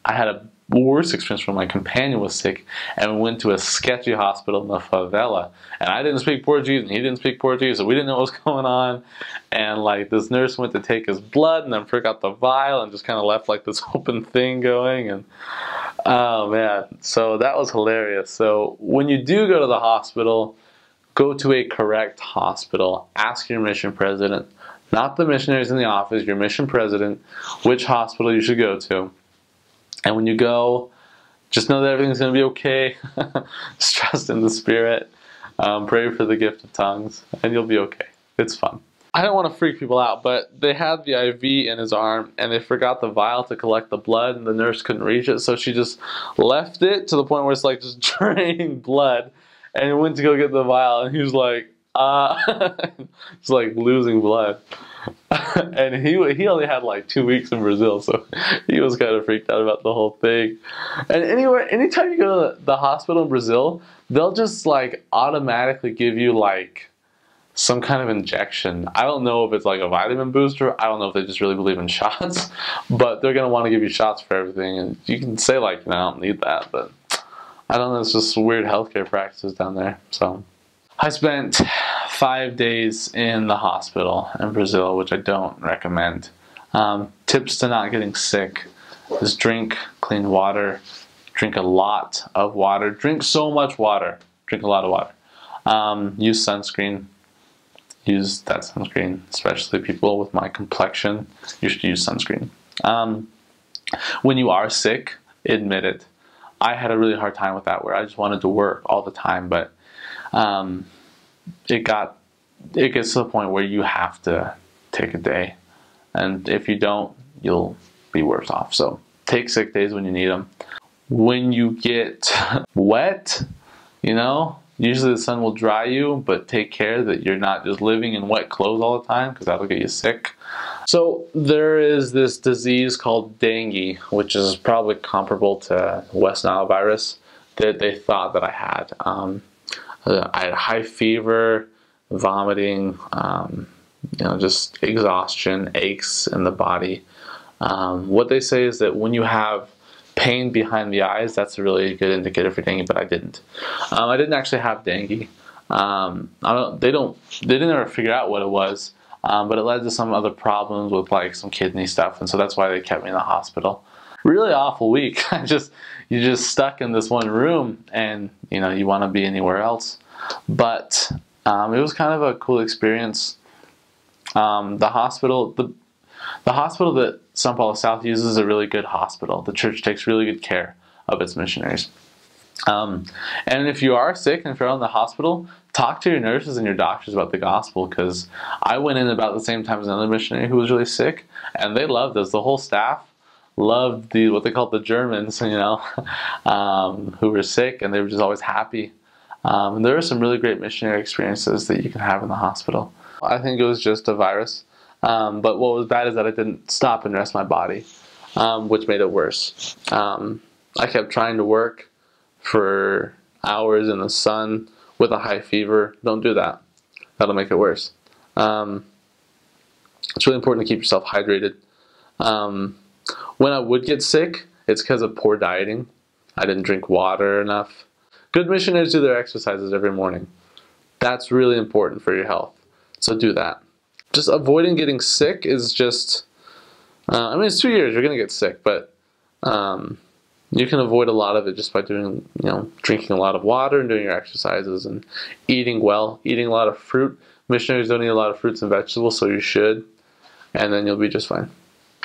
I had a worse experience when my companion was sick, and we went to a sketchy hospital in the favela, and I didn't speak Portuguese and he didn't speak Portuguese, so we didn't know what was going on. And like this nurse went to take his blood and then forgot the vial and just kind of left like this open thing going. And oh man, so that was hilarious. So when you do go to the hospital, go to a correct hospital. Ask your mission president, not the missionaries in the office, your mission president, which hospital you should go to. And when you go, just know that everything's going to be okay. Just trust in the Spirit. Pray for the gift of tongues, and you'll be okay. It's fun. I don't want to freak people out, but they had the IV in his arm, and they forgot the vial to collect the blood, and the nurse couldn't reach it, so she just left it to the point where it's like just draining blood, and he went to go get the vial, and he was like, it's like losing blood. And he only had like 2 weeks in Brazil, so he was kind of freaked out about the whole thing. And anytime you go to the hospital in Brazil, they'll just like automatically give you like some kind of injection. I don't know if it's like a vitamin booster. I don't know if they just really believe in shots, but they're gonna want to give you shots for everything. And you can say like, no, I don't need that, but I don't know. It's just weird healthcare practices down there. So I spent 5 days in the hospital in Brazil, which I don't recommend. Tips to not getting sick is drink clean water, drink a lot of water, drink so much water, drink a lot of water. Use sunscreen, use that sunscreen, especially people with my complexion, you should use sunscreen. When you are sick, admit it. I had a really hard time with that where I just wanted to work all the time, but it gets to the point where you have to take a day, and if you don't, you'll be worse off. So take sick days when you need them. When you get wet, usually the sun will dry you, but take care that you're not just living in wet clothes all the time, because that'll get you sick. So there is this disease called dengue, which is probably comparable to West Nile virus, that they thought that I had. I had high fever, vomiting, just exhaustion, aches in the body. What they say is that when you have pain behind the eyes, that's a really good indicator for dengue, but I didn't. I didn't actually have dengue. They didn't ever figure out what it was, but it led to some other problems with like some kidney stuff, and so that's why they kept me in the hospital. Really awful week. You're just stuck in this one room, and you want to be anywhere else. But it was kind of a cool experience. The hospital that Sao Paulo South uses is a really good hospital. The church takes really good care of its missionaries. And if you are sick and if you're in the hospital, talk to your nurses and your doctors about the gospel, because I went in about the same time as another missionary who was really sick, and they loved us. The whole staff loved what they called the Germans, who were sick, and they were just always happy. And there are some really great missionary experiences that you can have in the hospital. I think it was just a virus, but what was bad is that I didn't stop and rest my body, which made it worse. I kept trying to work for hours in the sun with a high fever. Don't do that. That'll make it worse. It's really important to keep yourself hydrated. When I would get sick, it's because of poor dieting. I didn't drink water enough. Good missionaries do their exercises every morning. That's really important for your health. So do that. Just avoiding getting sick is just, it's 2 years, you're going to get sick, but you can avoid a lot of it just by doing, drinking a lot of water and doing your exercises and eating well, eating a lot of fruit. Missionaries don't eat a lot of fruits and vegetables, so you should, and then you'll be just fine.